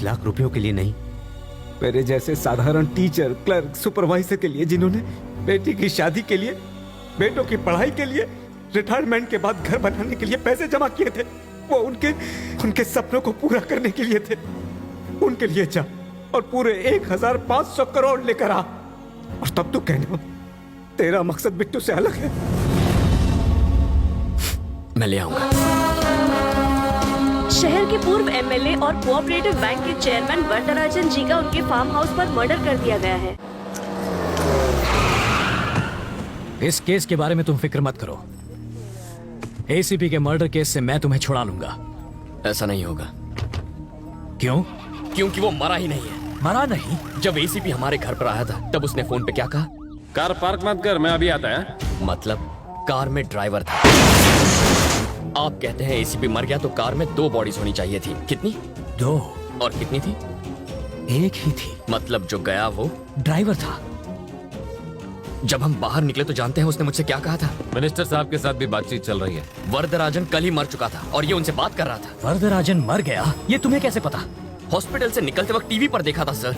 लाख रुपयों के लिए नहीं, मेरे जैसे साधारण टीचर, क्लर्क, सुपरवाइजर के लिए, जिन्होंने बेटी की शादी के लिए, बेटों की पढ़ाई के लिए, रिटायरमेंट के बाद घर बनाने के लिए पैसे जमा किए थे, वो उनके सपनों को पूरा करने के लिए थे। उनके लिए जा और पूरे 1500 करोड़ लेकर आ, और तब तू कहने तेरा मकसद बिट्टू से अलग है। मैं ले आऊंगा। शहर के पूर्व एमएलए और कोऑपरेटिव बैंक के चेयरमैन वरदराजन जी का उनके फार्म हाउस पर मर्डर कर दिया गया है। इस केस के बारे में तुम फिक्र मत करो। एसीपी के मर्डर केस से मैं तुम्हें छुड़ा लूंगा। ऐसा नहीं होगा। क्यों? क्योंकि वो मरा ही नहीं है। मरा नहीं? जब एसीपी हमारे घर पर आया था तब उसने फोन पे क्या कहा? कार पार्क मत कर, मैं अभी आता है। मतलब कार में ड्राइवर था। आप कहते हैं एसीपी मर गया तो कार में 2 बॉडीज होनी चाहिए थी। कितनी? 2। और कितनी थी? 1 ही थी। मतलब जो गया वो ड्राइवर था। जब हम बाहर निकले तो जानते हैं उसने मुझसे क्या कहा था? मिनिस्टर साहब के साथ भी बातचीत चल रही है। वरदराजन कल ही मर चुका था और ये उनसे बात कर रहा था। वरदराजन मर गया? ये तुम्हें कैसे पता? हॉस्पिटल से निकलते वक्त टीवी पर देखा था सर।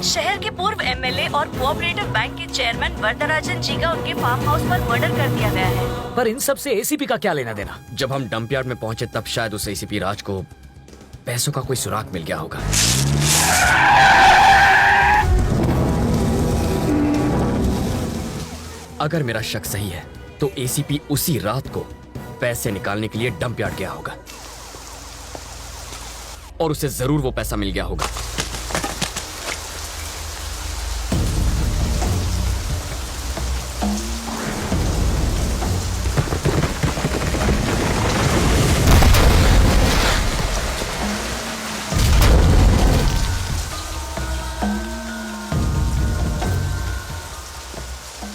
शहर के पूर्व एमएलए और कोऑपरेटिव बैंक के चेयरमैन वरदराजन जी का उनके फार्म हाउस पर मर्डर कर दिया गया है। पर इन सब से एसीपी का क्या लेना देना? जब हम डंप यार्ड में पहुंचे तब शायद उस एसीपी राज को पैसों का कोई सुराग मिल गया होगा। अगर मेरा शक सही है तो एसीपी उसी रात को पैसे निकालने के लिए डंप यार्ड गया होगा और उसे जरूर वो पैसा मिल गया होगा।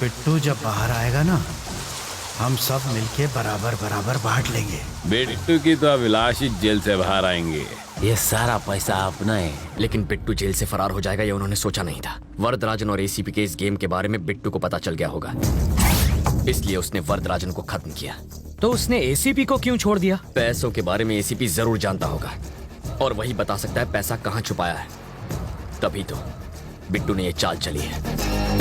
बिट्टू जब बाहर आएगा ना, हम सब मिलके बराबर बराबर बांट लेंगे। बिट्टू की तो अभिलाष ही जेल से बाहर आएंगे। ये सारा पैसा अपना है। लेकिन बिट्टू जेल से फरार हो जाएगा ये उन्होंने सोचा नहीं था। वरदराजन और एसीपी के इस गेम के बारे में बिट्टू को पता चल गया होगा, इसलिए उसने वरदराजन को खत्म किया। तो उसने एसीपी को क्यों छोड़ दिया? पैसों के बारे में एसीपी जरूर जानता होगा और वही बता सकता है पैसा कहाँ छुपाया है। तभी तो बिट्टू ने ये चाल चली है।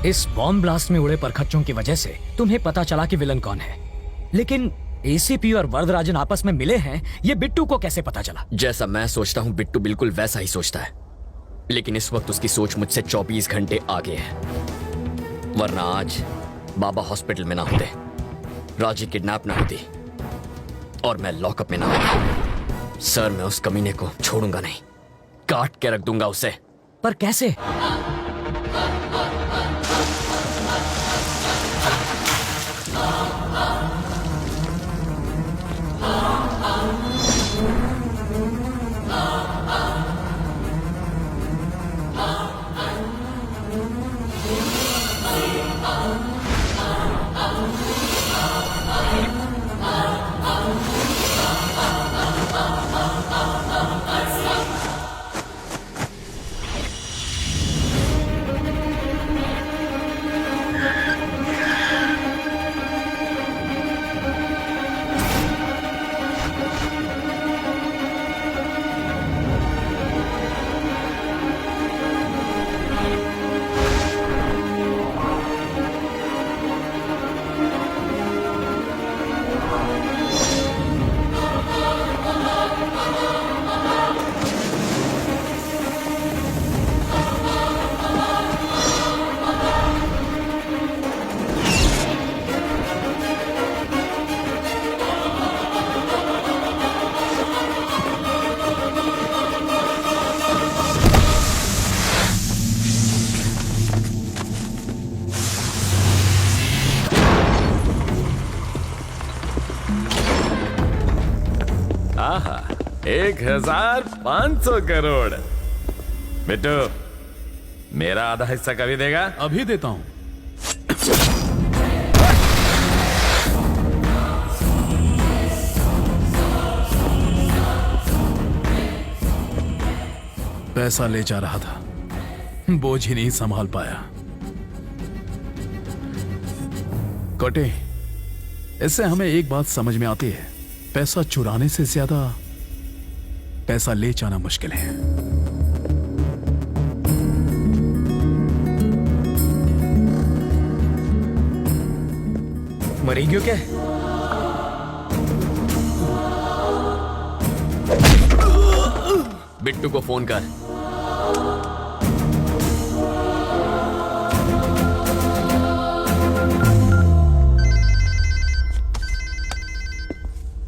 इस बॉम्ब ब्लास्ट में उड़े परखच्चों की वजह से तुम्हें पता चला कि विलन कौन है, लेकिन एसीपी और वरदराजन आपस में मिले हैं, ये बिट्टू को कैसे पता चला? जैसा मैं सोचता हूँ बिट्टू बिल्कुल वैसा ही सोचता है, लेकिन इस वक्त उसकी सोच मुझसे 24 घंटे आगे है। वरना आज बाबा हॉस्पिटल में ना होते, राजी किडनैप ना होती और मैं लॉकअप में ना होता। सर, मैं उस कमीने को छोड़ूंगा नहीं, काट के रख दूंगा उसे। पर कैसे? आहा, 1500 करोड़। बिट्टू, मेरा आधा हिस्सा कभी देगा? अभी देता हूँ। पैसा ले जा रहा था, बोझ ही नहीं संभाल पाया। कटे, इससे हमें एक बात समझ में आती है, पैसा चुराने से ज्यादा पैसा ले जाना मुश्किल है। मरी क्यों क्या? बिट्टू को फोन कर।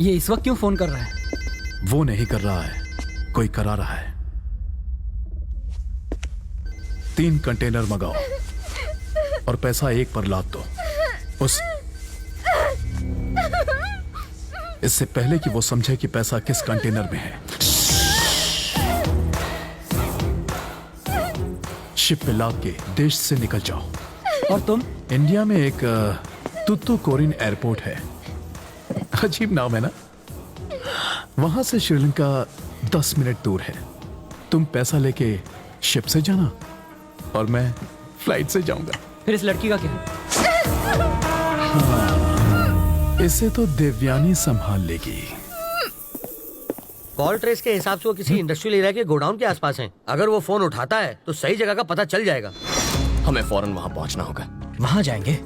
ये इस वक्त क्यों फोन कर रहा है? वो नहीं कर रहा है, कोई करा रहा है। 3 कंटेनर मंगाओ और पैसा एक पर लाद दो। उस इससे पहले कि वो समझे कि पैसा किस कंटेनर में है, शिप पे लाद के देश से निकल जाओ। और तुम? इंडिया में एक तुतुकोरिन एयरपोर्ट है, अजीब नाम है ना। वहां से श्रीलंका 10 मिनट दूर है। तुम पैसा लेके शिप से जाना और मैं फ्लाइट से जाऊंगा। फिर इस लड़की का क्या? इसे तो देवयानी संभाल लेगी। कॉल ट्रेस के हिसाब से वो किसी इंडस्ट्रियल एरिया के गोडाउन के आसपास हैं। अगर वो फोन उठाता है तो सही जगह का पता चल जाएगा। हमें फौरन वहां पहुंचना होगा। वहां जाएंगे?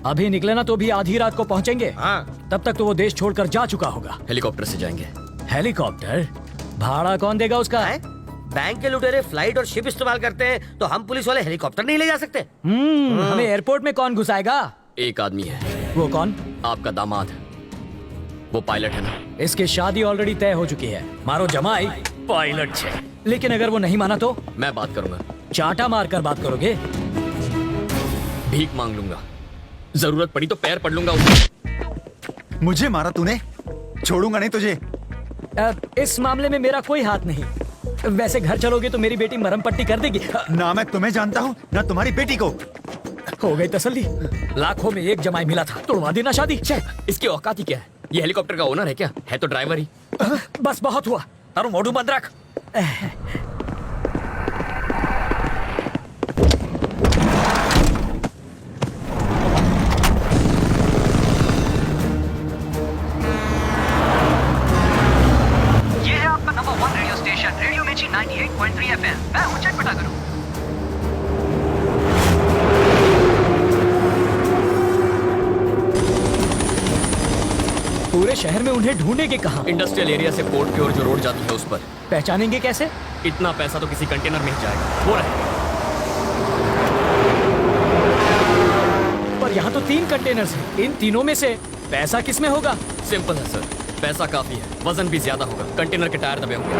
अभी निकले ना तो भी आधी रात को पहुंचेंगे। हाँ। तब तक तो वो देश छोड़कर जा चुका होगा। हेलीकॉप्टर से जाएंगे। हेलीकॉप्टर? भाड़ा कौन देगा उसका? है? बैंक के लुटेरे फ्लाइट और शिप इस्तेमाल करते हैं तो हम पुलिस वाले हेलीकॉप्टर नहीं ले जा सकते? हमें एयरपोर्ट में कौन घुसाएगा? एक आदमी है। वो कौन? आपका दामाद। वो पायलट है ना। इसकी शादी ऑलरेडी तय हो चुकी है। मारो जमाई, पायलट है। लेकिन अगर वो नहीं माना तो? मैं बात करूंगा। चाटा मारकर बात करोगे? भीख मांग लूंगा, जरूरत पड़ी तो पैर पड़ लूंगा। मुझे मारा तूने, छोड़ूंगा नहीं तुझे। इस मामले में मेरा कोई हाथ नहीं। वैसे घर चलोगे तो मेरी बेटी मरहम पट्टी कर देगी। ना मैं तुम्हें जानता हूँ ना तुम्हारी बेटी को। हो गई तसल्ली। लाखों में एक जमाई मिला था, तोड़वा देना शादी। इसकी औकात ही क्या है? ये हेलीकॉप्टर का ओनर है क्या? है तो ड्राइवर ही। बस बहुत हुआ, तारो मोड़ू बंद रख। ये है आपका नंबर 1 रेडियो स्टेशन, रेडियो मिर्ची 98.3 FM। मैं हूं चटपटा करूं। पूरे शहर में उन्हें ढूंढेंगे कहाँ? इंडस्ट्रियल एरिया से पोर्ट की ओर जो रोड जाती है उस पर। पहचानेंगे कैसे? इतना पैसा तो किसी कंटेनर में ही जाएगा। वो रहे। पर यहाँ तो 3 कंटेनर्स हैं। इन तीनों में से पैसा किस में होगा? सिंपल है सर, पैसा काफी है, वजन भी ज्यादा होगा। कंटेनर के टायर दबे होंगे।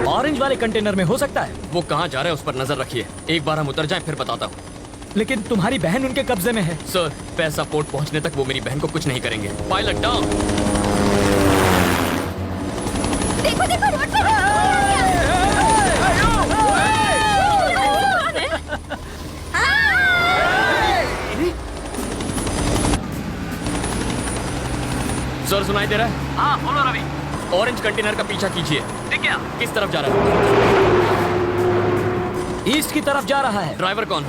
ऑरेंज वाले कंटेनर में हो सकता है। वो कहाँ जा रहा है उस पर नजर रखिए। एक बार हम उतर जाएं फिर बताता हूँ। लेकिन तुम्हारी बहन उनके कब्जे में है। सर, पैसा पोर्ट पहुंचने तक वो मेरी बहन को कुछ नहीं करेंगे। Pilot down. देखो देखो रोड पे सर, सुनाई दे रहा है? हाँ बोलो रवि। ऑरेंज कंटेनर का पीछा कीजिए। ठीक है। किस तरफ जा रहा है? ईस्ट की तरफ जा रहा है। ड्राइवर कौन?